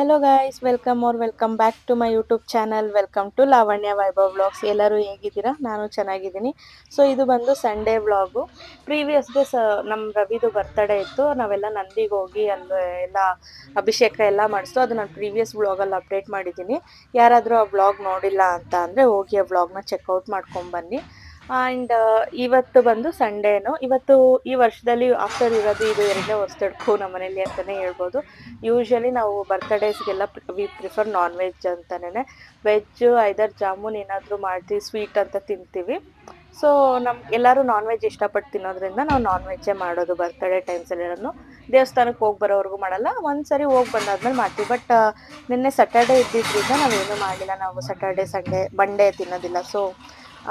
Hello guys, welcome back to my YouTube channel. Welcome to Lavanya Vaibhav vlogs. ಎಲ್ಲರೂ ಹೇಗಿದ್ದೀರಾ? ನಾನು ಚೆನ್ನಾಗಿದ್ದೀನಿ. ಸೊ ಇದು ಬಂದು ಸಂಡೇ ವ್ಲಾಗು. ಪ್ರೀವಿಯಸ್ ಡೇ ನಮ್ಮ ರವಿದು ಬರ್ತಡೇ ಇತ್ತು. ನಾವೆಲ್ಲ ನಂದಿಗೆ ಹೋಗಿ ಅಲ್ಲಿ ಎಲ್ಲ ಅಭಿಷೇಕ ಎಲ್ಲ ಮಾಡಿಸ್ತು. ಅದು ನಾನು ಪ್ರೀವಿಯಸ್ ವ್ಲಾಗಲ್ಲಿ ಅಪ್ಡೇಟ್ ಮಾಡಿದ್ದೀನಿ. ಯಾರಾದರೂ ಆ ವ್ಲಾಗ್ ನೋಡಿಲ್ಲ ಅಂತ ಅಂದರೆ ಹೋಗಿ ಆ ವ್ಲಾಗ್ನ ಚೆಕ್ಔಟ್ ಮಾಡ್ಕೊಂಬನ್ನಿ. ಆ್ಯಂಡ್ ಇವತ್ತು ಬಂದು ಸಂಡೇನು. ಇವತ್ತು ಈ ವರ್ಷದಲ್ಲಿ ಆಫ್ಟರ್ ಇರೋದು ಇದು ಎರಡನೇ ಹೊಸದಡ್ಕು ನಮ್ಮ ಮನೇಲಿ ಅಂತಲೇ ಹೇಳ್ಬೋದು. ಯೂಶ್ವಲಿ ನಾವು ಬರ್ತಡೇಸ್ಗೆಲ್ಲ ವಿ ಪ್ರಿಫರ್ ನಾನ್ ವೆಜ್ ಅಂತಲೇ. ವೆಜ್ಜು ಐದರ್ ಜಾಮೂನ್ ಏನಾದರೂ ಮಾಡ್ತೀವಿ, ಸ್ವೀಟ್ ಅಂತ ತಿಂತೀವಿ. ಸೊ ಎಲ್ಲರೂ ನಾನ್ ವೆಜ್ ಇಷ್ಟಪಟ್ಟು ತಿನ್ನೋದ್ರಿಂದ ನಾವು ನಾನ್ ವೆಜ್ಜೇ ಮಾಡೋದು ಬರ್ತಡೇ ಟೈಮ್ಸಲ್ಲೆಲ್ಲನೂ. ದೇವಸ್ಥಾನಕ್ಕೆ ಹೋಗಿ ಬರೋವರೆಗೂ ಮಾಡಲ್ಲ, ಒಂದ್ಸರಿ ಹೋಗಿ ಬಂದಾದ್ಮೇಲೆ ಮಾಡ್ತೀವಿ. ಬಟ್ ನಿನ್ನೆ ಸ್ಯಾಟರ್ಡೇ ಇದ್ದಿದ್ದರಿಂದ ನಾವೇನು ಮಾಡಿಲ್ಲ. ನಾವು ಸ್ಯಾಟರ್ಡೇ ಸಂಡೇ ಮಂಡೇ ತಿನ್ನೋದಿಲ್ಲ. ಸೊ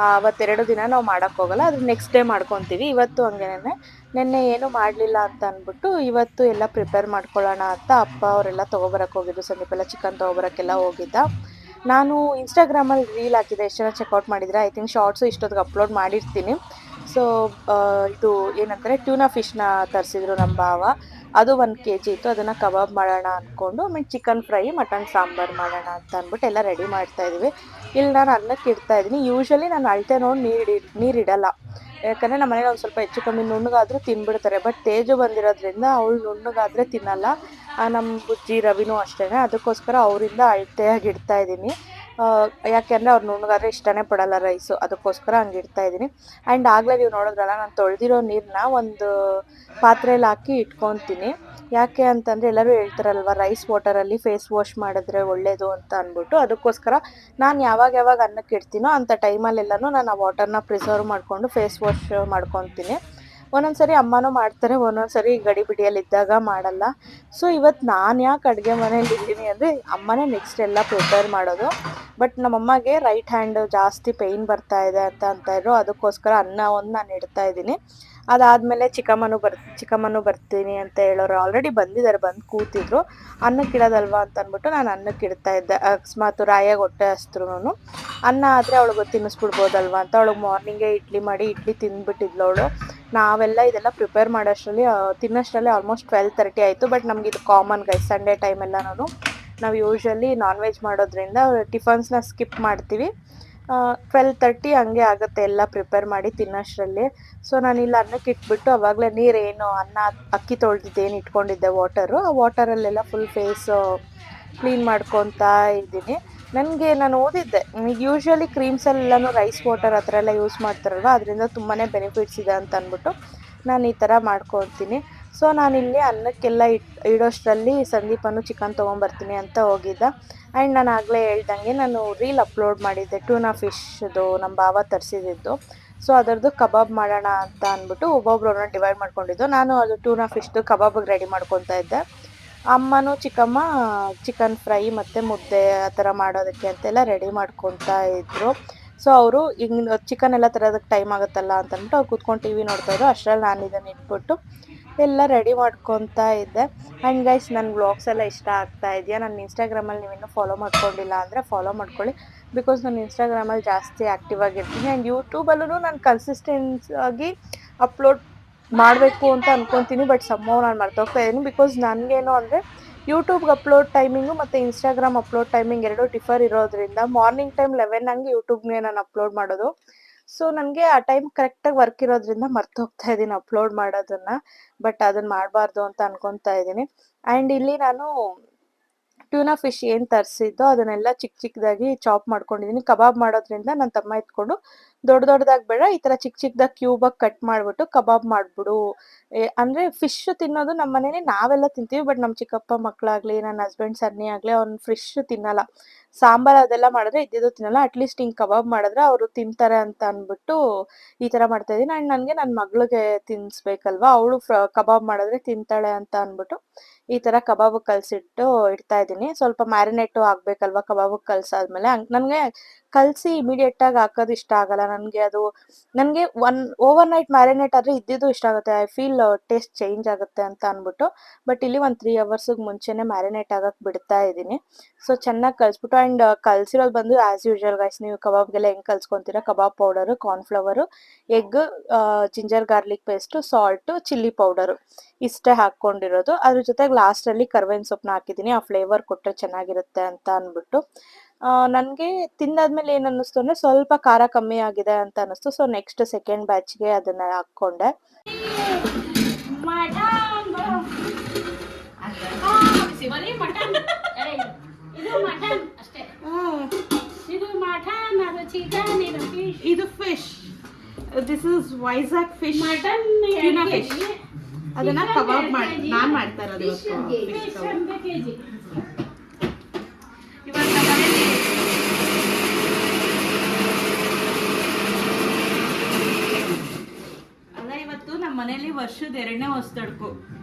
ಅವತ್ತೆರಡು ದಿನ ನಾವು ಮಾಡೋಕ್ಕೆ ಹೋಗಲ್ಲ, ಅದ್ರ ನೆಕ್ಸ್ಟ್ ಡೇ ಮಾಡ್ಕೊತೀವಿ. ಇವತ್ತು ಹಂಗೇನೆ ನಿನ್ನೆ ಏನು ಮಾಡಲಿಲ್ಲ ಅಂತ ಅಂದ್ಬಿಟ್ಟು ಇವತ್ತು ಎಲ್ಲ ಪ್ರಿಪೇರ್ ಮಾಡ್ಕೊಳ್ಳೋಣ ಅಂತ ಅಪ್ಪ ಅವರೆಲ್ಲ ತೊಗೊಬರಕ್ಕೆ ಹೋಗಿದ್ದು. ಸಂದೀಪ್ ಎಲ್ಲ ಚಿಕನ್ ತೊಗೊಬರಕ್ಕೆಲ್ಲ ಹೋಗಿದ್ದ. ನಾನು ಇನ್ಸ್ಟಾಗ್ರಾಮಲ್ಲಿ ರೀಲ್ ಹಾಕಿದ್ದೆ, ಎಷ್ಟು ಜನ ಚೆಕ್ಔಟ್ ಮಾಡಿದರೆ. ಐ ಥಿಂಕ್ ಶಾರ್ಟ್ಸು ಇಷ್ಟೊತ್ತಿಗೆ ಅಪ್ಲೋಡ್ ಮಾಡಿರ್ತೀನಿ. ಸೊ ಇದು ಏನಂತಾರೆ, ಟ್ಯೂನಾ ಫಿಶ್ನ ತರಿಸಿದ್ರು ನಮ್ಮ ಭಾವ. ಅದು 1 kg ಇತ್ತು. ಅದನ್ನು ಕಬಾಬ್ ಮಾಡೋಣ ಅಂದ್ಕೊಂಡು, ಆಮೇಲೆ ಚಿಕನ್ ಫ್ರೈ, ಮಟನ್ ಸಾಂಬಾರು ಮಾಡೋಣ ಅಂತ ಅಂದ್ಬಿಟ್ಟು ಎಲ್ಲ ರೆಡಿ ಮಾಡ್ತಾಯಿದ್ವಿ. ಇಲ್ಲಿ ನಾನು ಅನ್ನಕ್ಕೆ ಇಡ್ತಾ ಇದ್ದೀನಿ. ಯೂಶ್ವಲಿ ನಾನು ಅಳತೆ ನೋಡಿ ನೀರಿಡಲ್ಲ, ಯಾಕಂದರೆ ನಮ್ಮ ಮನೇಲಿ ಒಂದು ಸ್ವಲ್ಪ ಹೆಚ್ಚು ಕಮ್ಮಿ ನುಣ್ಣಗಾದರೂ ತಿನ್ಬಿಡ್ತಾರೆ. ಬಟ್ ತೇಜು ಬಂದಿರೋದ್ರಿಂದ ಅವಳು ನುಣ್ಣಗಾದರೆ ತಿನ್ನಲ್ಲ. ನಮ್ಮ ಬುಜ್ಜಿ ರವಿನೂ ಅಷ್ಟೇ. ಅದಕ್ಕೋಸ್ಕರ ಅವರಿಂದ ಅಳತೆಯಾಗಿ ಇಡ್ತಾ ಇದ್ದೀನಿ. ಯಾಕೆಂದರೆ ಅವ್ರು ನುಣ್ಣಗಾದರೆ ಇಷ್ಟನೇ ಪಡಲ್ಲ ರೈಸು, ಅದಕ್ಕೋಸ್ಕರ ಹಂಗೆ ಇಡ್ತಾ ಇದ್ದೀನಿ. ಆ್ಯಂಡ್ ಆಗಲೇ ನೀವು ನೋಡಿದ್ರಲ್ಲ, ನಾನು ತೊಳೆದಿರೋ ನೀರನ್ನ ಒಂದು ಪಾತ್ರೆಯಲ್ಲಿ ಹಾಕಿ ಇಟ್ಕೊತೀನಿ. ಯಾಕೆ ಅಂತಂದರೆ ಎಲ್ಲರೂ ಹೇಳ್ತಾರಲ್ವ, ರೈಸ್ ವಾಟರಲ್ಲಿ ಫೇಸ್ ವಾಶ್ ಮಾಡಿದ್ರೆ ಒಳ್ಳೆಯದು ಅಂತ ಅಂದ್ಬಿಟ್ಟು. ಅದಕ್ಕೋಸ್ಕರ ನಾನು ಯಾವಾಗ ಅನ್ನಕ್ಕೆ ಇಡ್ತೀನೋ ಅಂಥ ಟೈಮಲ್ಲೆಲ್ಲನೂ ನಾನು ಆ ವಾಟರ್ನ ಪ್ರಿಸರ್ವ್ ಮಾಡಿಕೊಂಡು ಫೇಸ್ ವಾಶ್ ಮಾಡ್ಕೊತೀನಿ. ಒಂದೊಂದು ಸರಿ ಅಮ್ಮನೂ ಮಾಡ್ತಾರೆ, ಒಂದೊಂದು ಸರಿ ಗಡಿಬಿಡಿಯಲ್ಲಿದ್ದಾಗ ಮಾಡಲ್ಲ. ಸೊ ಇವತ್ತು ನಾನು ಯಾಕೆ ಅಡುಗೆ ಮನೇಲಿ ಇದ್ದೀನಿ ಅಂದರೆ, ಅಮ್ಮನೇ ನೆಕ್ಸ್ಟ್ ಎಲ್ಲ ಪ್ರಿಪೇರ್ ಮಾಡೋದು. ಬಟ್ ನಮ್ಮಮ್ಮಗೆ ರೈಟ್ ಹ್ಯಾಂಡ್ ಜಾಸ್ತಿ ಪೇಯ್ನ್ ಬರ್ತಾ ಇದೆ ಅಂತಾಯಿದ್ರು. ಅದಕ್ಕೋಸ್ಕರ ಅನ್ನ ಒಂದು ನಾನು ಇಡ್ತಾ ಇದ್ದೀನಿ. ಅದಾದಮೇಲೆ ಚಿಕ್ಕಮ್ಮನೂ ಬರ್ತೀನಿ ಅಂತ ಹೇಳೋರು ಆಲ್ರೆಡಿ ಬಂದಿದ್ದಾರೆ, ಬಂದು ಕೂತಿದ್ರು. ಅನ್ನಕ್ಕೆ ಇಡೋದಲ್ವಾ ಅಂತ ಅಂದ್ಬಿಟ್ಟು ನಾನು ಅನ್ನಕ್ಕೆ ಇಡ್ತಾ ಇದ್ದೆ. ಅಕಸ್ಮಾತ್ ರಾಯಾಗಿ ಹೊಟ್ಟೆ ಹಸಿದ್ರೂ ಅನ್ನ ಆದರೆ ಅವಳಿಗೆ ತಿನ್ನಿಸ್ಬಿಡ್ಬೋದಲ್ವ ಅಂತ. ಅವಳಿಗೆ ಮಾರ್ನಿಂಗೇ ಇಡ್ಲಿ ಮಾಡಿ ಇಡ್ಲಿ ತಿಂದ್ಬಿಟ್ಟಿದ್ಲು ಅವಳು. ನಾವೆಲ್ಲ ಇದೆಲ್ಲ ಪ್ರಿಪೇರ್ ಮಾಡೋಷ್ಟರಲ್ಲಿ ತಿನ್ನೋಷ್ಟರಲ್ಲಿ ಆಲ್ಮೋಸ್ಟ್ 12:30 ಆಯಿತು. ಬಟ್ ನಮ್ಗೆ ಇದು ಕಾಮನ್ ಗೈಸ್, ಸಂಡೇ ಟೈಮೆಲ್ಲನೂ ನಾವು ಯೂಶ್ವಲಿ ನಾನ್ ವೆಜ್ ಮಾಡೋದ್ರಿಂದ ಟಿಫನ್ಸ್ನ ಸ್ಕಿಪ್ ಮಾಡ್ತೀವಿ. 12:30 ಹಂಗೆ ಆಗುತ್ತೆ ಎಲ್ಲ ಪ್ರಿಪೇರ್ ಮಾಡಿ ತಿನ್ನೋಷ್ಟರಲ್ಲಿ. ಸೊ ನಾನಿಲ್ಲಿ ಅನ್ನಕ್ಕೆ ಇಟ್ಬಿಟ್ಟು ಆವಾಗಲೇ ನೀರೇನು ಅಕ್ಕಿ ತೊಳೆದಿದ್ದೇನು ಇಟ್ಕೊಂಡಿದ್ದೆ ವಾಟರು, ಆ ವಾಟರಲ್ಲೆಲ್ಲ ಫುಲ್ ಫೇಸು ಕ್ಲೀನ್ ಮಾಡ್ಕೊತಾ ಇದ್ದೀನಿ. ನಾನು ಓದಿದ್ದೆ, ಯೂಶ್ವಲಿ ಕ್ರೀಮ್ಸಲ್ಲೆಲ್ಲನೂ ರೈಸ್ ವಾಟರ್ ಆ ಥರ ಎಲ್ಲ ಯೂಸ್ ಮಾಡ್ತಾರಲ್ವ, ಅದರಿಂದ ತುಂಬಾ ಬೆನಿಫಿಟ್ಸ್ ಇದೆ ಅಂತ ಅಂದ್ಬಿಟ್ಟು ನಾನು ಈ ಥರ ಮಾಡ್ಕೊತೀನಿ. ಸೊ ನಾನಿಲ್ಲಿ ಅನ್ನಕ್ಕೆಲ್ಲ ಇಡೋಷ್ಟರಲ್ಲಿ ಸಂದೀಪನು ಚಿಕನ್ ತೊಗೊಂಬರ್ತೀನಿ ಅಂತ ಹೋಗಿದ್ದ. ಆ್ಯಂಡ್ ನಾನು ಆಗಲೇ ಹೇಳ್ದಂಗೆ ನಾನು ರೀಲ್ ಅಪ್ಲೋಡ್ ಮಾಡಿದ್ದೆ ಟ್ಯೂನಾ ಫಿಶ್ದು, ನಮ್ಮ ಭಾವ ತರಿಸಿದ್ದು. ಸೊ ಅದರದ್ದು ಕಬಾಬ್ ಮಾಡೋಣ ಅಂತ ಅಂದ್ಬಿಟ್ಟು ಒಬ್ಬೊಬ್ರನ್ನ ಡಿವೈಡ್ ಮಾಡ್ಕೊಂಡಿದ್ದು. ನಾನು ಅದು ಟ್ಯೂನಾ ಫಿಶ್ದು ಕಬಾಬಿಗೆ ರೆಡಿ ಮಾಡ್ಕೊತಾ ಇದ್ದೆ. ಅಮ್ಮನೂ ಚಿಕ್ಕಮ್ಮ ಚಿಕನ್ ಫ್ರೈ ಮತ್ತು ಮುದ್ದೆ ಆ ಥರ ಮಾಡೋದಕ್ಕೆ ಅಂತೆಲ್ಲ ರೆಡಿ ಮಾಡ್ಕೊತಾ ಇದ್ದರು. ಸೊ ಅವರು ಈಗ ಚಿಕನ್ ಎಲ್ಲ ತರೋದಕ್ಕೆ ಟೈಮ್ ಆಗುತ್ತಲ್ಲ ಅಂತಂದ್ಬಿಟ್ಟು ಅವ್ರು ಕೂತ್ಕೊಂಡು ಟಿ ವಿ ನೋಡ್ತಾಯಿದ್ರು. ಅಷ್ಟರಲ್ಲಿ ನಾನು ಇದನ್ನು ಇಟ್ಬಿಟ್ಟು ಎಲ್ಲ ರೆಡಿ ಮಾಡ್ಕೊತಾ ಇದ್ದೆ. ಆ್ಯಂಡ್ ಗೈಸ್, ನನ್ನ ವ್ಲಾಗ್ಸ್ ಎಲ್ಲ ಇಷ್ಟ ಆಗ್ತಾ ಇದೆಯಾ? ನನ್ನ ಇನ್ಸ್ಟಾಗ್ರಾಮಲ್ಲಿ ನೀವಿನ್ನೂ ಫಾಲೋ ಮಾಡ್ಕೊಂಡಿಲ್ಲ ಅಂದರೆ ಫಾಲೋ ಮಾಡ್ಕೊಳ್ಳಿ. ಬಿಕಾಸ್ ನಾನು ಇನ್ಸ್ಟಾಗ್ರಾಮಲ್ಲಿ ಜಾಸ್ತಿ ಆ್ಯಕ್ಟಿವ್ ಆಗಿರ್ತೀನಿ. ಆ್ಯಂಡ್ ಯೂಟ್ಯೂಬಲ್ಲೂ ನಾನು ಕನ್ಸಿಸ್ಟೆನ್ಸ್ ಆಗಿ ಅಪ್ಲೋಡ್ ಮಾಡಬೇಕು ಅಂತ ಅಂದ್ಕೊತೀನಿ. ಬಟ್ ಸಮ್ಹೌ ನಾನು ಮರ್ತೋಗ್ತಾ ಇದ್ದೀನಿ. ಬಿಕಾಸ್ ನನಗೇನು ಅಂದರೆ ಯೂಟ್ಯೂಬ್ಗೆ ಅಪ್ಲೋಡ್ ಟೈಮಿಂಗು ಮತ್ತು ಇನ್ಸ್ಟಾಗ್ರಾಮ್ ಅಪ್ಲೋಡ್ ಟೈಮಿಂಗ್ ಎರಡೂ ಡಿಫರ್ ಇರೋದ್ರಿಂದ ಮಾರ್ನಿಂಗ್ ಟೈಮ್ 11 ಹಂಗೆ ಯೂಟ್ಯೂಬ್ಗೆ ನಾನು ಅಪ್ಲೋಡ್ ಮಾಡೋದು. ಸೊ ನನಗೆ ಆ ಟೈಮ್ ಕರೆಕ್ಟಾಗಿ ವರ್ಕ್ ಇರೋದ್ರಿಂದ ಮರ್ತೋಗ್ತಾ ಇದ್ದೀನಿ ಅಪ್ಲೋಡ್ ಮಾಡೋದನ್ನು. ಬಟ್ ಅದನ್ನು ಮಾಡಬಾರ್ದು ಅಂತ ಅನ್ಕೊತಾ ಇದ್ದೀನಿ. ಆ್ಯಂಡ್ ಇಲ್ಲಿ ನಾನು ಟ್ಯೂನಾ ಫಿಶ್ ಏನು ತರಿಸಿದ್ದೋ ಅದನ್ನೆಲ್ಲ ಚಿಕ್ಕದಾಗಿ ಚಾಪ್ ಮಾಡ್ಕೊಂಡಿದ್ದೀನಿ. ಕಬಾಬ್ ಮಾಡೋದ್ರಿಂದ ನನ್ನ ತಮ್ಮ ಎತ್ಕೊಂಡು ದೊಡ್ಡದಾಗಿ ಬೇಡ, ಈ ಥರ ಚಿಕ್ಕದಾಗಿ ಕ್ಯೂಬಾಗಿ ಕಟ್ ಮಾಡಿಬಿಟ್ಟು ಕಬಾಬ್ ಮಾಡಿಬಿಡು. ಅಂದರೆ ಫಿಶ್ ತಿನ್ನೋದು ನಮ್ಮ ಮನೇಲಿ ನಾವೆಲ್ಲ ತಿಂತೀವಿ. ಬಟ್ ನಮ್ಮ ಚಿಕ್ಕಪ್ಪ ಮಕ್ಕಳಾಗಲಿ, ನನ್ನ ಹಸ್ಬೆಂಡ್ ಸನ್ನಿ ಆಗಲಿ, ಅವ್ನು ಫಿಶ್ ತಿನ್ನಲ್ಲ. ಸಾಂಬಾರು ಅದೆಲ್ಲ ಮಾಡಿದ್ರೆ ಇದ್ದಿದ್ದು ತಿನ್ನಲ್ಲ. ಅಟ್ಲೀಸ್ಟ್ ಹಿಂಗೆ ಕಬಾಬ್ ಮಾಡಿದ್ರೆ ಅವರು ತಿಂತಾರೆ ಅಂತ ಅಂದ್ಬಿಟ್ಟು ಈ ಥರ ಮಾಡ್ತಾಯಿದ್ದೀನಿ. ಆ್ಯಂಡ್ ನನಗೆ ನನ್ನ ಮಗಳಿಗೆ ತಿನ್ನಿಸ್ಬೇಕಲ್ವ, ಅವಳು ಕಬಾಬ್ ಮಾಡಿದ್ರೆ ತಿಂತಾಳೆ ಅಂತ ಅಂದ್ಬಿಟ್ಟು ಈ ಥರ ಕಬಾಬಿಗೆ ಕಲಸಿಟ್ಟು ಇಡ್ತಾ ಇದ್ದೀನಿ. ಸ್ವಲ್ಪ ಮ್ಯಾರಿನೇಟು ಆಗಬೇಕಲ್ವ ಕಬಾಬಿಗೆ ಕಲಸಾದ್ಮೇಲೆ. ನನಗೆ ಕಲಸಿ ಇಮಿಡಿಯೇಟಾಗಿ ಹಾಕೋದು ಇಷ್ಟ ಆಗಲ್ಲ. ನನಗೆ ಅದು ನನಗೆ ಓವರ್ ನೈಟ್ ಮ್ಯಾರಿನೇಟ್ ಆದರೆ ಇದ್ದಿದ್ದು ಇಷ್ಟ ಆಗುತ್ತೆ. ಐ ಫೀಲ್ ಟೇಸ್ಟ್ ಚೇಂಜ್ ಆಗುತ್ತೆ ಅಂತ ಅಂದ್ಬಿಟ್ಟು. ಬಟ್ ಇಲ್ಲಿ ಒಂದು 3 ಅವರ್ಸಿಗೆ ಮುಂಚೆನೇ ಮ್ಯಾರಿನೇಟ್ ಆಗಕ್ಕೆ ಬಿಡ್ತಾ ಇದ್ದೀನಿ. ಸೊ ಚೆನ್ನಾಗಿ ಕಲಿಸ್ಬಿಟ್ಟು ಆ್ಯಂಡ್ ಕಲಿಸಿರೋದು ಬಂದು ಆ್ಯಸ್ ಯೂಶುವಲ್ ಗೈಸ್, ನೀವು ಕಬಾಬ್ಗೆಲ್ಲ ಹೆಂಗೆ ಕಲಿಸ್ಕೊತೀರಾ, kebab powder, cornflour, egg, ginger garlic paste, salt, chilli powder ಇಷ್ಟೇ ಹಾಕ್ಕೊಂಡಿರೋದು. ಅದ್ರ ಜೊತೆಗೆ ಲಾಸ್ಟಲ್ಲಿ ಕರ್ಬೇವಿನ ಸೊಪ್ಪನ್ನ ಹಾಕಿದ್ದೀನಿ, ಆ ಫ್ಲೇವರ್ ಕೊಟ್ಟರೆ ಚೆನ್ನಾಗಿರುತ್ತೆ ಅಂತ ಅಂದ್ಬಿಟ್ಟು. ನನಗೆ ತಿಂದಾದ್ಮೇಲೆ ಏನು ಅನ್ನಿಸ್ತು ಅಂದರೆ ಸ್ವಲ್ಪ ಖಾರ ಕಮ್ಮಿ ಆಗಿದೆ ಅಂತ ಅನ್ನಿಸ್ತು. ಸೊ ನೆಕ್ಸ್ಟ್ ಸೆಕೆಂಡ್ ಬ್ಯಾಚ್ಗೆ ಅದನ್ನು ಹಾಕ್ಕೊಂಡೆ. ಇದು fish, this is Vizag fish, mutton, tuna fish. ಅದನ್ನ ಕಬಾಬ್ ಮಾಡಿ ನಾನು ಮಾಡ್ತಾ ಇರೋದು ಇವತ್ತು ಮನೇಲಿ. ಅಲ್ಲ, ಇವತ್ತು ನಮ್ಮ ಮನೇಲಿ ವರ್ಷದ 2ನೇ ಹೊಸದಡ್ಕು,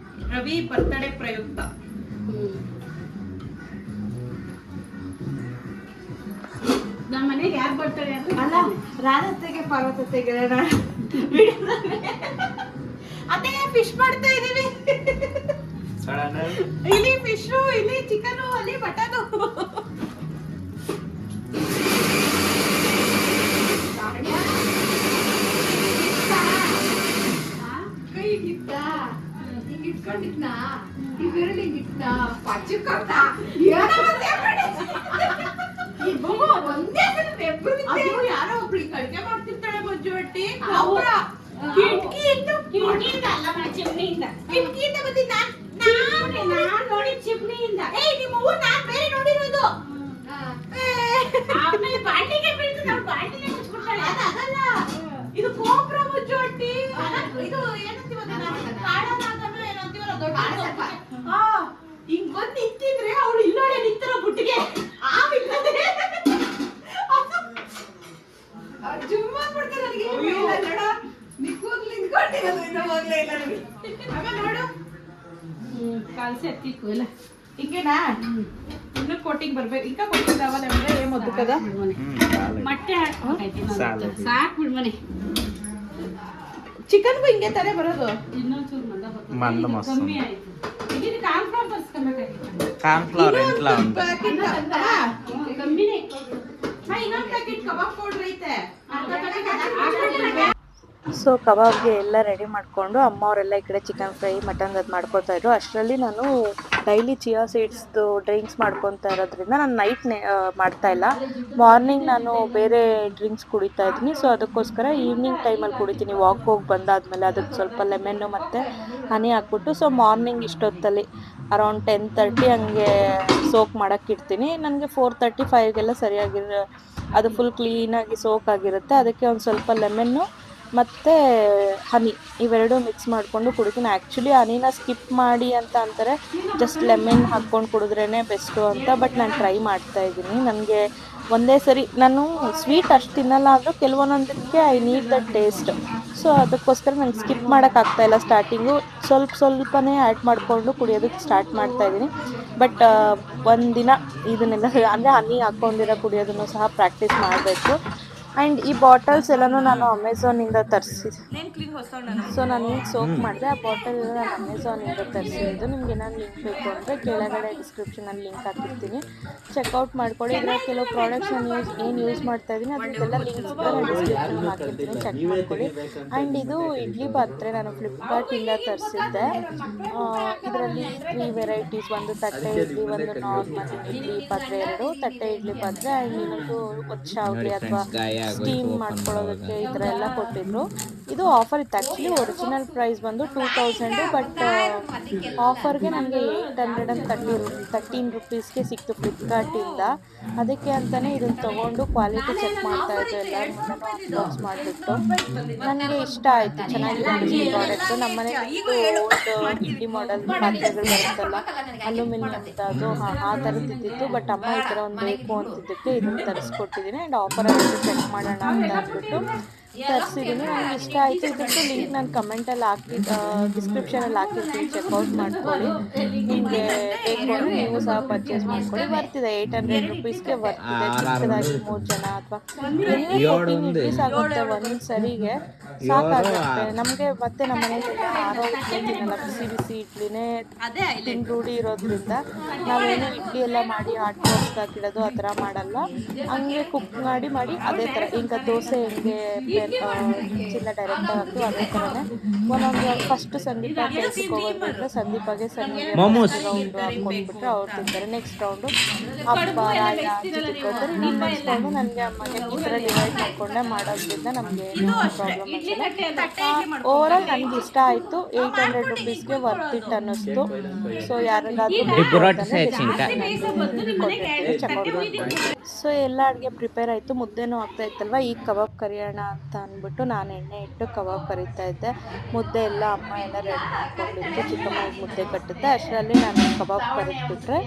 ರವಿ ಬರ್ತಡೇ ಪ್ರಯುಕ್ತ. ನಮ್ಮ ಮನೆಗೆ ಯಾರು ಬರ್ತಾರೆ ಅಲ್ಲ, ರಾಧತ್ತೆಗೆ ಪಾರ್ವತತ್ತೆಗೆ ಅದೇ ಫಿಶ್ ಮಾಡ್ತಾ ಇದೀವಿ. ಇಲ್ಲಿ ಫಿಶು, ಇಲ್ಲಿ ಚಿಕನು, ಅಲ್ಲಿ ಮಟನು. ಯಾರೋ ಒಬ್ಳಿಗೆ ಕಡಿಕೆ ಮಾಡ್ತಿರ್ತಾಳೆ ಮಂಜು ಅಟ್ಟಿ. ಕಿಟಕಿಯಿಂದ ಬಂದಿದ್ದ ನಾನು ನೋಡಿ, ಚಿಮ್ನಿಯಿಂದ. ನಿಮ್ಮ ಊರ್ ನಾನು ಬೇರೆ ನೋಡಿರೋದು. ಆಮೇಲೆ ಬಾಂಡಿಗೆ ಬೀಳ್ತು, ನಾವು ಬಾಂಡಿಗೆ ಮುಚ್ಚಿಬಿಡ್ತಾಳೆ. ಅದಲ್ಲ, ಇದು ಕೋಬ್ರಾ ಮಂಜು ಅಟ್ಟಿ. ಇದು ಏನಂತೀವ, ಕಾಡನಾಗನೋ ಏನಂತೀವಲ್ಲ, ದೊಡ್ಡ ಹಿಂಗ್ ಬಂದು ನಿಂತಿದ್ರೆ ಅವಳು ಇಲ್ಲೋಡೆ ನಿಂತಿರೋ ಬುಟ್ಟಿಗೆ ಆವಿಲ್ಲದೆ ಜುಮ್ಮ ಮಾಡ್ತಾರೆ ನನಗೆ. ಹಿಂಗೇನಾ? ಇನ್ನು ಕೋಟಿಂಗ್ ಬರ್ಬೇಕು. ఇంకా ಕೋಟಿಂಗ್ కావాలంటే ఏం వద్దు కదా. ಮಟ್ಟೆ ಸಾಕು ಬಿಡ್ಮನೆ. ಚಿಕನ್ ಹಿಂಗೆ ತರ ಬರೋದು. ಇನ್ನೊಂಚೂರು ಕಮ್ಮಿ ಆಯ್ತು. ಇದಕ್ಕೆ ಕಾರ್ನ್ಫ್ಲವರ್ ತರಿಸ್ಕೊಬೇಕಾಗಿತ್ತು. ಕಾರ್ನ್ಫ್ಲವರ್ ಎಂಟ್ಲ ಉಂಟು ಕಮ್ಮಿನೇ. ಇನ್ನೊಂದು ಪ್ಯಾಕೆಟ್ ಕಬಾಬ್ ಪೌಡರ್ ಐತೆ. ಸೊ ಕಬಾಬ್ಗೆ ಎಲ್ಲ ರೆಡಿ ಮಾಡಿಕೊಂಡು ಅಮ್ಮವರೆಲ್ಲ ಈ ಕಡೆ ಚಿಕನ್ ಫ್ರೈ, ಮಟನ್ ಅದು ಮಾಡ್ಕೊತಾ ಇದ್ರು. ಅಷ್ಟರಲ್ಲಿ ನಾನು ಡೈಲಿ ಚಿಯಾ ಸೀಡ್ಸ್ದು ಡ್ರಿಂಕ್ಸ್ ಮಾಡ್ಕೊತಾ ಇರೋದ್ರಿಂದ ನಾನು ನೈಟ್ ಮಾಡ್ತಾ ಇಲ್ಲ. ಮಾರ್ನಿಂಗ್ ನಾನು ಬೇರೆ ಡ್ರಿಂಕ್ಸ್ ಕುಡಿತಾ ಇದ್ದೀನಿ. ಸೊ ಅದಕ್ಕೋಸ್ಕರ ಈವ್ನಿಂಗ್ ಟೈಮಲ್ಲಿ ಕುಡಿತೀನಿ. ವಾಕ್ ಹೋಗಿ ಬಂದಾದಮೇಲೆ ಅದಕ್ಕೆ ಸ್ವಲ್ಪ ಲೆಮನ್ನು ಮತ್ತು ಹನಿ ಹಾಕ್ಬಿಟ್ಟು, ಸೊ ಮಾರ್ನಿಂಗ್ ಇಷ್ಟೊತ್ತಲ್ಲಿ ಅರೌಂಡ್ 10:30 ಹಂಗೆ ಸೋಕ್ ಮಾಡೋಕ್ಕೆ ಇಡ್ತೀನಿ. ನನಗೆ 4:30, 5ಗೆಲ್ಲ ಸರಿಯಾಗಿರೋ ಅದು ಫುಲ್ ಕ್ಲೀನಾಗಿ ಸೋಕ್ ಆಗಿರುತ್ತೆ. ಅದಕ್ಕೆ ಒಂದು ಸ್ವಲ್ಪ ಲೆಮನ್ನು ಮತ್ತು ಹನಿ ಇವೆರಡು ಮಿಕ್ಸ್ ಮಾಡಿಕೊಂಡು ಕುಡಿತೀನಿ. ಆ್ಯಕ್ಚುಲಿ ಹನಿನ ಸ್ಕಿಪ್ ಮಾಡಿ ಅಂತ ಅಂತಾರೆ, ಜಸ್ಟ್ ಲೆಮನ್ ಹಾಕ್ಕೊಂಡು ಕುಡಿದ್ರೇ ಬೆಸ್ಟು ಅಂತ. ಬಟ್ ನಾನು ಟ್ರೈ ಮಾಡ್ತಾಯಿದ್ದೀನಿ. ನನಗೆ ಒಂದೇ ಸರಿ ನಾನು ಸ್ವೀಟ್ ಅಷ್ಟು ತಿನ್ನಲ್ಲ ಅಂದರೂ ಕೆಲವೊಂದೊಂದಕ್ಕೆ I need the taste. So ಅದಕ್ಕೋಸ್ಕರ ನಂಗೆ ಸ್ಕಿಪ್ ಮಾಡೋಕ್ಕಾಗ್ತಾಯಿಲ್ಲ. ಸ್ಟಾರ್ಟಿಂಗು ಸ್ವಲ್ಪನೇ ಆ್ಯಡ್ ಮಾಡಿಕೊಂಡು ಕುಡಿಯೋದಕ್ಕೆ ಸ್ಟಾರ್ಟ್ ಮಾಡ್ತಾಯಿದ್ದೀನಿ. ಬಟ್ ಒಂದಿನ ಇದನ್ನೆಲ್ಲ ಅಂದರೆ ಹನಿ ಹಾಕ್ಕೊಂಡಿರೋ ಕುಡಿಯೋದನ್ನು ಸಹ ಪ್ರಾಕ್ಟೀಸ್ ಮಾಡಬೇಕು. ಆ್ಯಂಡ್ ಈ ಬಾಟಲ್ಸ್ ಎಲ್ಲನೂ ನಾನು ಅಮೆಝಾನಿಂದ ತರಿಸಿದ್ದೆ. ಸೊ ನಾನು ಈಗ ಸೋಕ್ ಮಾಡಿದೆ. ಆ ಬಾಟಲ್ ಎಲ್ಲ ನಾನು ಅಮೆಝಾನಿಂದ ತರಿಸಿದ್ದು. ನಿಮ್ಗೆ ಏನಾದ್ರು ಲಿಂಕ್ ಬೇಕು ಅಂದರೆ ಕೆಳಗಡೆ ಡಿಸ್ಕ್ರಿಪ್ಷನಲ್ಲಿ ಲಿಂಕ್ ಹಾಕಿರ್ತೀನಿ, ಚೆಕ್ಔಟ್ ಮಾಡ್ಕೊಳ್ಳಿ. ಇದರ ಕೆಲವು ಪ್ರಾಡಕ್ಟ್ಸ್ ನಾನು ಏನು ಯೂಸ್ ಮಾಡ್ತಾಯಿದ್ದೀನಿ ಅದನ್ನೆಲ್ಲ ಲಿಂಕ್ಸ್ ನಾನು ಡಿಸ್ಕ್ರಿಪ್ಷನಲ್ಲಿ ಹಾಕಿರ್ತೀನಿ, ಚೆಕ್ ಮಾಡ್ಕೊಳ್ಳಿ. ಆ್ಯಂಡ್ ಇದು ಇಡ್ಲಿ ಪಾತ್ರೆ ನಾನು ಫ್ಲಿಪ್ಕಾರ್ಟಿಂದ ತರಿಸಿದ್ದೆ. ಇದರಲ್ಲಿ 3 ವೆರೈಟೀಸ್, ಒಂದು ತಟ್ಟೆ ಇಡ್ಲಿ, ಒಂದು ನಾರ್ಮಲ್ ಇಡ್ಲಿ ಪಾತ್ರೆ, 2 ತಟ್ಟೆ ಇಡ್ಲಿ ಪಾತ್ರೆ, ಆ್ಯಂಡ್ ಇನ್ನೊಂದು ಒಚ್ಚಾವಲಿ ಅಥವಾ ಸ್ಟೀಮ್ ಮಾಡ್ಕೊಳ್ಳೋದಕ್ಕೆ ಈ ಥರ ಎಲ್ಲ ಕೊಟ್ಟಿದ್ರು. ಇದು ಆಫರ್ ಇತ್ತು. ಆ್ಯಕ್ಚುಲಿ ಒರಿಜಿನಲ್ ಪ್ರೈಸ್ ಬಂದು 2000, ಬಟ್ ಆಫರ್ಗೆ ನನಗೆ 813 ರುಪೀಸ್ಗೆ ಸಿಕ್ತು ಫ್ಲಿಪ್ಕಾರ್ಟಿಂದ. ಅದಕ್ಕೆ ಅಂತಲೇ ಇದನ್ನು ತೊಗೊಂಡು ಕ್ವಾಲಿಟಿ ಚೆಕ್ ಮಾಡ್ತಾಯಿದ್ದು, ಎಲ್ಲರೂ ಅನ್ಬಾಕ್ಸ್ ಮಾಡಿಬಿಟ್ಟು. ನನಗೆ ಇಷ್ಟ ಆಯಿತು, ಚೆನ್ನಾಗಿದೆ ಈ ಪ್ರಾಡಕ್ಟು. ನಮ್ಮ ಮನೇಲಿ ಓಲ್ಡ್ ಇಡ್ಲಿ ಮಾಡೆಲ್ ಪಾತ್ರೆಗಳು ಬರುತ್ತಲ್ಲ, ಅಲ್ಯೂಮಿನಿಯಮ್ದು, ಅದು ಆ ಥರದ್ದು ಇದ್ದಿತ್ತು. ಬಟ್ ಅಮ್ಮ ಈ ಥರ ಒಂದು ಬೇಕು ಅಂತಿದ್ದಕ್ಕೆ ಇದನ್ನು ತರಿಸ್ಕೊಟ್ಟಿದ್ದೀನಿ. ಆ್ಯಂಡ್ ಆಫರಲ್ಲಿ ಚೆಕ್ ಮಾಡೋಣ ಅಂತ ಅಂದ್ಬಿಟ್ಟು ತರಿಸಿದ್ದೀನಿ. ನನಗೆ ಇಷ್ಟ ಆಯಿತು. ಇದ್ರದ್ದು ಲಿಂಕ್ ನಾನು ಕಮೆಂಟಲ್ಲಿ ಡಿಸ್ಕ್ರಿಪ್ಷನಲ್ಲಿ ಹಾಕಿರ್ತೀನಿ, ಚೆಕ್ಔಟ್ ಮಾಡ್ಕೊಳ್ಳಿ. ನಿಮಗೆ ಬೇಕು ಅಂದರೆ ನೀವು ಸಹ ಪರ್ಚೇಸ್ ಮಾಡ್ಕೊಳ್ಳಿ. ಬರ್ತಿದೆ 800 ರುಪೀಸ್ಗೆ ಬರ್ತಿದೆ. ಚಿಕ್ಕದಾಗಿ 3 ಜನ ಅಥವಾ ಎಲ್ಲಿ ಕೊಟ್ಟಿಂಗ್ ಇಡ್ಲಿ ಸಾಗುತ್ತೆ ಒಂದು ಸರಿಗೆ, ಸಾಕಾಗುತ್ತೆ ನಮಗೆ. ಮತ್ತೆ ನಮ್ಮ ಮನೆಯಲ್ಲೆಲ್ಲ ಆರೋ ಇಡ್ಲಿ ತಿನ್ನಲ್ಲ, ಬಿಸಿ ಬಿಸಿ ಇಡ್ಲಿನೇ ತಿಂದು ರೂಢಿ ಇರೋದ್ರಿಂದ ನಾವೇನು ಇಡ್ಲಿ ಎಲ್ಲ ಮಾಡಿ ಹಾಟ್ ಬಾಕ್ಸ್ಗೆ ಹಾಕಿಡೋದು ಆ ಥರ ಮಾಡಲ್ಲ. ಹಂಗೆ ಕುಕ್ ಮಾಡಿ ಅದೇ ಥರ ಈಗ ದೋಸೆ ಹೆಂಗೆ ಚಿನ್ನ ಡೈರೆಕ್ಟಾಗಿ ಹಾಕ್ತೀವಿ ಅದೇ ಥರನೇ ಒಂದೊಂದು. ಫಸ್ಟ್ ಸಂದೀಪ ಕೆಲ್ಸಕ್ಕೆ ಹೋಗೋದ್ರಿಂದ ಸಂದೀಪಾಗೆ ಸಣ್ಣಿಗೆ ರೌಂಡು ಹಾಕ್ಕೊಟ್ಬಿಟ್ರೆ ಅವ್ರು ತಿಂತಾರೆ. ನೆಕ್ಸ್ಟ್ ರೌಂಡು ಅಪ್ಪ ರಾಯ ಅಜ್ಜಿ ತಿಕ್ಕೊತಾರೆ. ಇನ್ನೊಂದು ನೆಕ್ಸ್ಟ್ ರೌಂಡು ನನಗೆ ಅಮ್ಮಗೆ ಈ ಥರ ಡಿವೈಡ್ ಮಾಡಿಕೊಂಡೆ ಮಾಡೋದ್ರಿಂದ ನಮಗೆ ಏನು ಪ್ರಾಬ್ಲಮ್ ಅನಿಸಲ್ಲ. ಓವರಾಲ್ ನನಗೆ ಇಷ್ಟ ಆಯಿತು. 800 ರುಪೀಸ್ಗೆ ವರ್ತ್ ಇಟ್ ಅನ್ನಿಸ್ತು. ಸೊ ಸೊ ಎಲ್ಲ ಅಡುಗೆ ಪ್ರಿಪೇರ್ ಆಯಿತು. ಮುದ್ದೆನೂ ಆಗ್ತಾ ಇತ್ತಲ್ವ, ಈಗ ಕಬಾಬ್ ಕರಿಯೋಣ ಅಂತ ಅಂದ್ಬಿಟ್ಟು ನಾನು ಎಣ್ಣೆ ಇಟ್ಟು ಕಬಾಬ್ ಕರಿತಾ ಇದ್ದೆ. ಮುದ್ದೆ ಎಲ್ಲ ಅಮ್ಮ ಎಲ್ಲ ರೆಡಿ ಮಾಡ್ಕೊಂಡಿತ್ತು. ಚಿಕ್ಕಮ್ಮನಿಗೆ ಮುದ್ದೆ ಕಟ್ಟಿದ್ದೆ. ಅಷ್ಟರಲ್ಲಿ ನಾನು ಕಬಾಬ್ ಕರಿದ್ಬಿಟ್ರೆ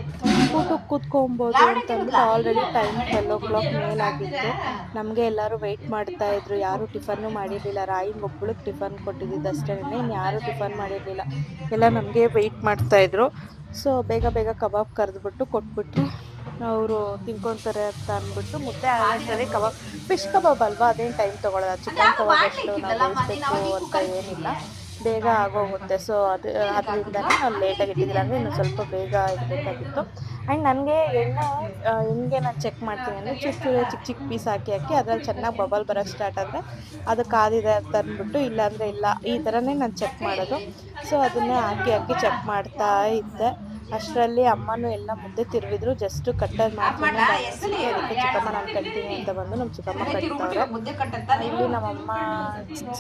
ಊಟಕ್ಕೆ ಕೂತ್ಕೊಬೋದು ಅಂತ ಅಂದ್ಬಿಟ್ಟು ಆಲ್ರೆಡಿ ಟೈಮ್ 12 o'clock ಮೇಲಾಗಿತ್ತು. ನಮಗೆ ಎಲ್ಲರೂ ವೆಯ್ಟ್ ಮಾಡ್ತಾಯಿದ್ರು. ಯಾರೂ ಟಿಫನ್ನು ಮಾಡಿರಲಿಲ್ಲ. ರಾಯಿಂಗ್ ಒಬ್ಬಳಿಗೆ ಟಿಫನ್ ಕೊಟ್ಟಿದ್ದು ಅಷ್ಟೇ, ಇನ್ನು ಯಾರೂ ಟಿಫನ್ ಮಾಡಿರಲಿಲ್ಲ. ಎಲ್ಲ ನಮಗೆ ವೆಯ್ಟ್ ಮಾಡ್ತಾಯಿದ್ರು. ಸೊ ಬೇಗ ಕಬಾಬ್ ಕರೆದ್ಬಿಟ್ಟು ಕೊಟ್ಬಿಟ್ರೆ ಅವರು ತಿನ್ಕೊತಾರೆ ಅಂತ ಅಂದ್ಬಿಟ್ಟು ಮುದ್ದೆ ಆಗಷ್ಟರಲ್ಲಿ ಕಬಾಬ್, ಫಿಶ್ ಕಬಾಬ್ ಅಲ್ವಾ, ಅದೇನು ಟೈಮ್ ತೊಗೊಳ್ಳೋದು. ಚಿಕನ್ ಕಬಾಬ್ ಅಷ್ಟು ನಾವು ಬೇಯಿಸ್ಬೇಕು ಅಂತ ಏನಿಲ್ಲ, ಬೇಗ ಆಗೋಗುತ್ತೆ. ಸೊ ಅದರಿಂದನೇ ನಾವು ಲೇಟಾಗಿ ಇಟ್ಟಿದ್ದಿಲ್ಲ, ಅಂದರೆ ಇನ್ನೂ ಸ್ವಲ್ಪ ಬೇಗ ಇರಬೇಕಾಗಿತ್ತು. ಆ್ಯಂಡ್ ನನಗೆ ಎಣ್ಣೆ ಹೆಂಗೆ ನಾನು ಚೆಕ್ ಮಾಡ್ತೀನಿ ಅಂದರೆ ಚಿಕ್ಕ ಪೀಸ್ ಹಾಕಿ ಅದ್ರಲ್ಲಿ ಚೆನ್ನಾಗಿ ಬಬಲ್ ಬರೋಕ್ಕೆ ಸ್ಟಾರ್ಟ್ ಆದರೆ ಅದು ಕಾದಿದೆ ಅಂತ ಅಂದ್ಬಿಟ್ಟು, ಇಲ್ಲಾಂದರೆ ಇಲ್ಲ, ಈ ಥರನೇ ನಾನು ಚೆಕ್ ಮಾಡೋದು. ಸೊ ಅದನ್ನೇ ಹಾಕಿ ಚೆಕ್ ಮಾಡ್ತಾ ಇದ್ದೆ. ಅಷ್ಟರಲ್ಲಿ ಅಮ್ಮನೂ ಎಲ್ಲ ಮುದ್ದೆ ತಿರುವಿದ್ರು. ಜಸ್ಟ್ ಕಟ್ಟರ್ ಮಾಡ್ತೀನಿ ಅದಕ್ಕೆ ಚಿಕ್ಕಮ್ಮ ನಾನು ಕಟ್ತೀನಿ ಅಂತ ಬಂದು ನಮ್ಮ ಚಿಕ್ಕಮ್ಮ ಕಟ್ತವ್ರೆ. ಇಲ್ಲಿ ನಮ್ಮಮ್ಮ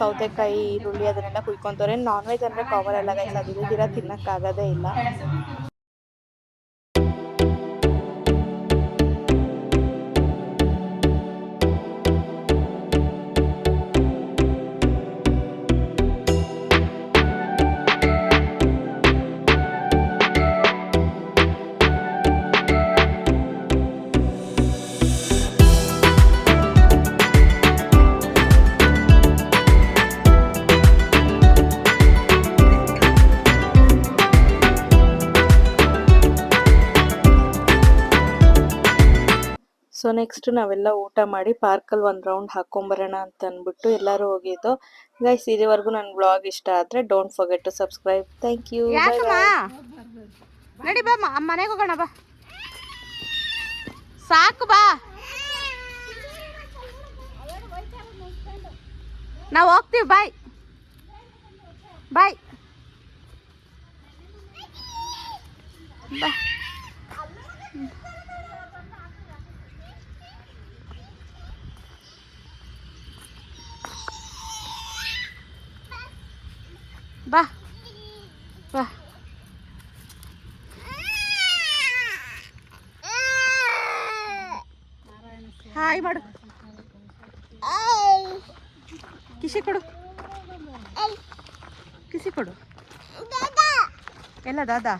ಸೌತೆಕಾಯಿ ಈರುಳ್ಳಿ ಅದನ್ನೆಲ್ಲ ಕುಯ್ಕೊತವ್ರೆ. ನಾನ್ ವೆಜ್ ಅಂದರೆ ಪವರ್ ಎಲ್ಲ ಗೈಸ್, ಅದು ಇಲ್ದಿರ ತಿನ್ನೋಕ್ಕಾಗೋದೇ ಇಲ್ಲ. ಸೊ ನೆಕ್ಸ್ಟ್ ನಾವೆಲ್ಲ ಊಟ ಮಾಡಿ ಪಾರ್ಕಲ್ಲಿ ಒಂದು ರೌಂಡ್ ಹಾಕ್ಕೊಂಬರೋಣ ಅಂತ ಅಂದ್ಬಿಟ್ಟು ಎಲ್ಲರೂ ಹೋಗಿದ್ದು. ಗೈಸ್, ಇದುವರೆಗೂ ನನ್ನ ಬ್ಲಾಗ್ ಇಷ್ಟ ಆದರೆ don't forget to subscribe. Thank you. ನಡಿ ಬಾ ಮನೆಗೆ ಹೋಗೋಣ, ಬಾ ಸಾಕು, ಬಾ ನಾವು ಹೋಗ್ತೀವಿ. ಬಾಯ್ ಬಾಯ್ ಬಾ. ಬಾ ಬಾ ಹಾಯ್ ಮಾಡು. ಕಿಸಿ ಕೊಡು, ಕಿಸಿ ಕೊಡು. ಎಲ್ಲ ದಾದಾ